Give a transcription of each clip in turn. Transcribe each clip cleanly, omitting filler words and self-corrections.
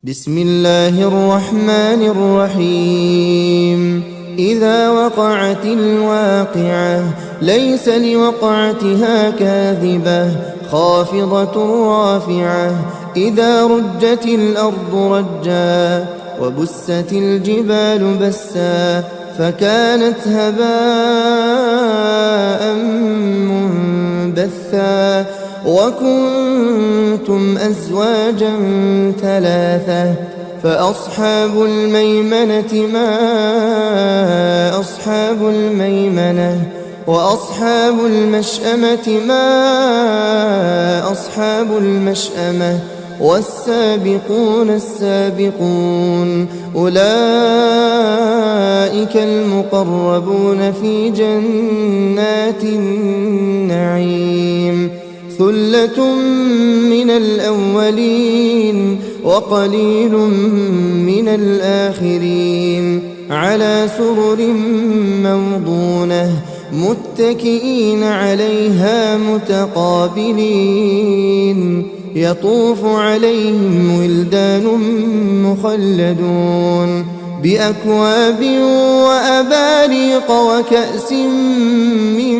بسم الله الرحمن الرحيم. إذا وقعت الواقعة ليس لوقعتها كاذبة خافضة رافعة. إذا رجت الأرض رجا وبست الجبال بسا فكانت هباء منبثا وكنتم أزواجا ثلاثة فأصحاب الميمنة ما أصحاب الميمنة وأصحاب المشأمة ما أصحاب المشأمة والسابقون السابقون أولئك المقربون في جنات النعيم. ثلة من الأولين وقليل من الآخرين على سرر موضونة متكئين عليها متقابلين يطوف عليهم ولدان مخلدون بأكواب وأباريق وكأس من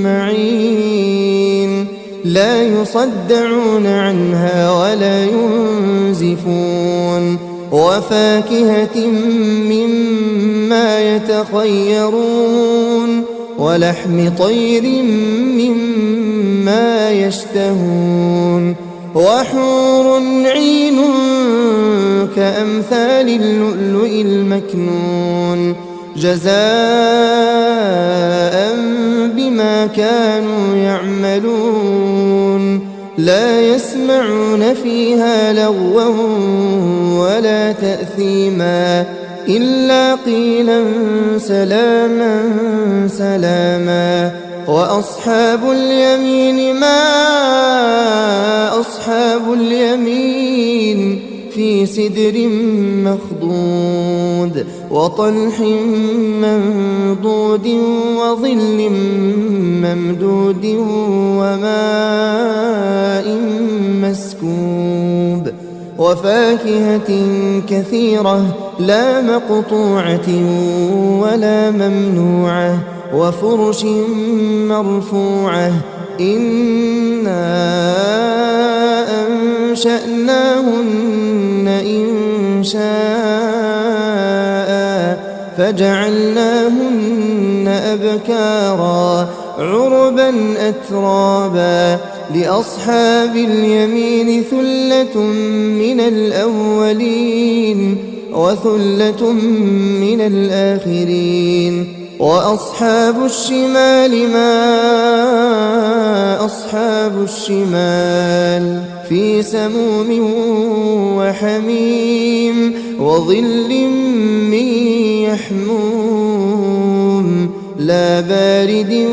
معين لا يصدعون عنها ولا ينزفون وفاكهة مما يتخيرون ولحم طير مما يشتهون وحور عين كأمثال اللؤلؤ المكنون جزاء بما كانوا يعملون. لا يسمعون فيها لغوا ولا تأثيما إلا قيلا سلاما سلاما. وأصحاب اليمين ما أصحاب اليمين في سدر مخضود وطلح منضود وظل ممدود وماء مسكوب وفاكهة كثيرة لا مقطوعة ولا ممنوعة وفرش مرفوعة. إنا أنشأناهن إنشاء فجعلناهن أبكارا عربا أترابا. لأصحاب اليمين ثلة من الأولين وثلة من الآخرين. وأصحاب الشمال ما أصحاب الشمال في سموم وحميم وظل من يحموم لا بارد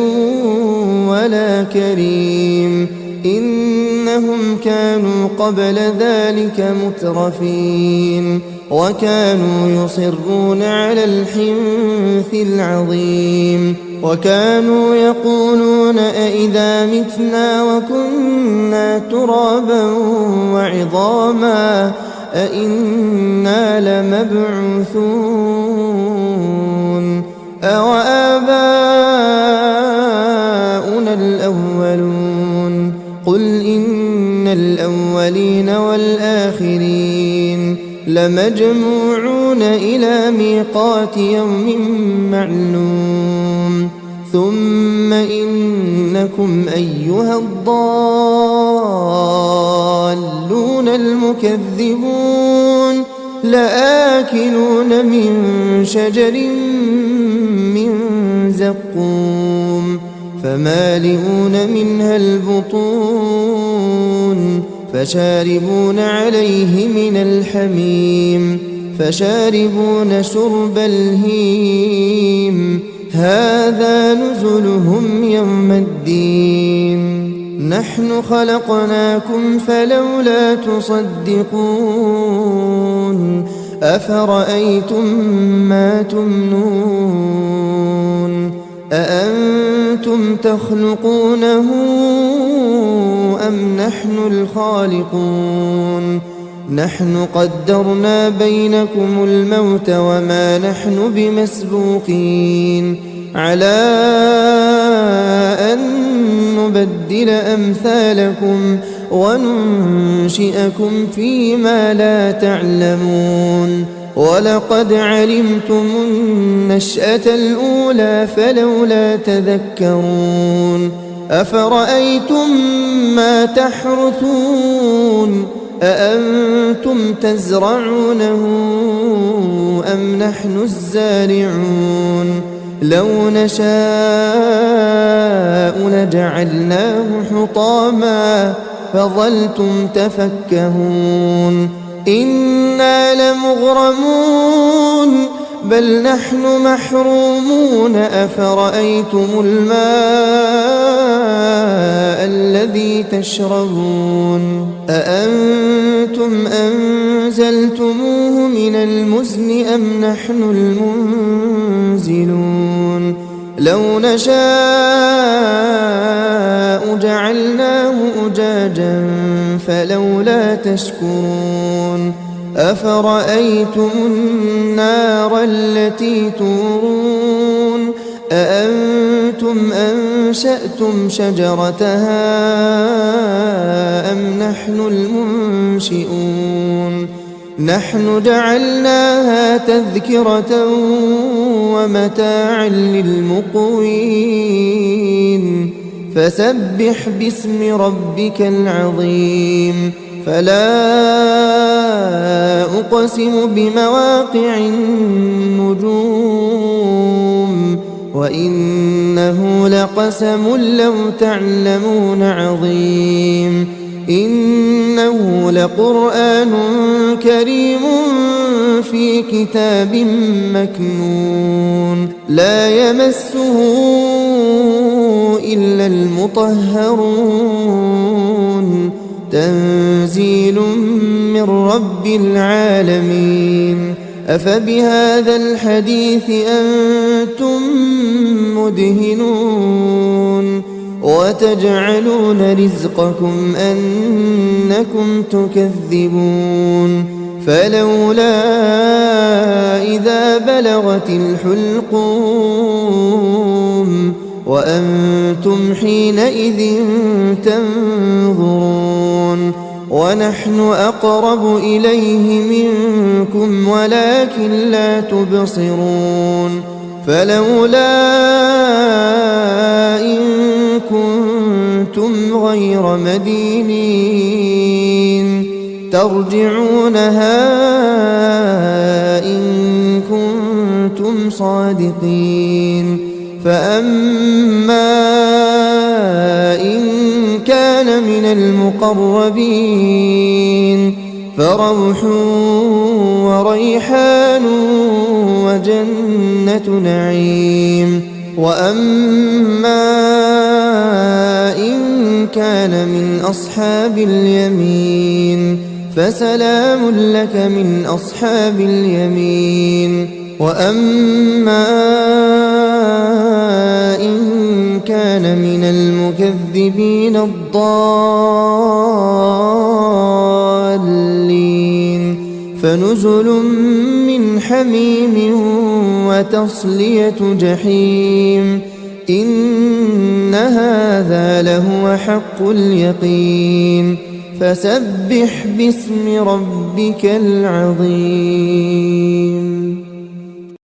ولا كريم. إنهم كانوا قبل ذلك مترفين وكانوا يصرون على الحنث العظيم وكانوا يقولون أئذا متنا وكنا ترابا وعظاما أئنا لمبعوثون أوآباؤنا الأولون قل إن الأولين والآخرين لمجموعون إلى ميقات يوم معلوم. ثم إنكم أيها الضالون المكذبون لآكلون من شجر من زقوم فمالئون منها البطون فشاربون عليه من الحميم فشاربون شرب الهيم هذا نزلهم يوم الدين. نحن خلقناكم فلولا تصدقون أفرأيتم ما تمنون أأنتم تخلقونه أم نحن الخالقون نحن قدرنا بينكم الموت وما نحن بمسبوقين على أن نبدل أمثالكم وننشئكم فيما لا تعلمون ولقد علمتم النشأة الأولى فلولا تذكرون أفرأيتم ما تحرثون أأنتم تزرعونه أم نحن الزارعون لو نشاء لجعلناه حطاما فظلتم تفكهون إنا لمغرمون بل نحن محرومون أفرأيتم الماء الذي تشربون أأنتم أنزلتموه من المزن أم نحن المنزلون لو نشاء جعلناه أجاجا فلولا تشكرون أفرأيتم النار التي تورون أأنتم أنشأتم شجرتها أم نحن المنشئون نحن جعلناها تذكرة ومتاعا للمقوين فسبح باسم ربك العظيم فلا أقسم بمواقع النجوم وإنه لقسم لو تعلمون عظيم إنه لقرآن كريم في كتاب مكنون لا يمسه إلا المطهرون تنزيل من رب العالمين أفبهذا الحديث أنتم مدهنون وتجعلون رزقكم أنكم تكذبون فلولا إذا بلغت الحلقوم وأنتم حينئذ تنظرون ونحن أقرب إليه منكم ولكن لا تبصرون فلولا إن كنتم غير مدينين ترجعونها إن كنتم صادقين فأما إن كان من المقربين فروح وريحان وجنة نعيم وأما إن كان من أصحاب اليمين فسلام لك من أصحاب اليمين وأما إن كان من المكذبين الضالين فنزل من حميم وتصلية جحيم إن هذا لهو حق اليقين فسبح باسم ربك العظيم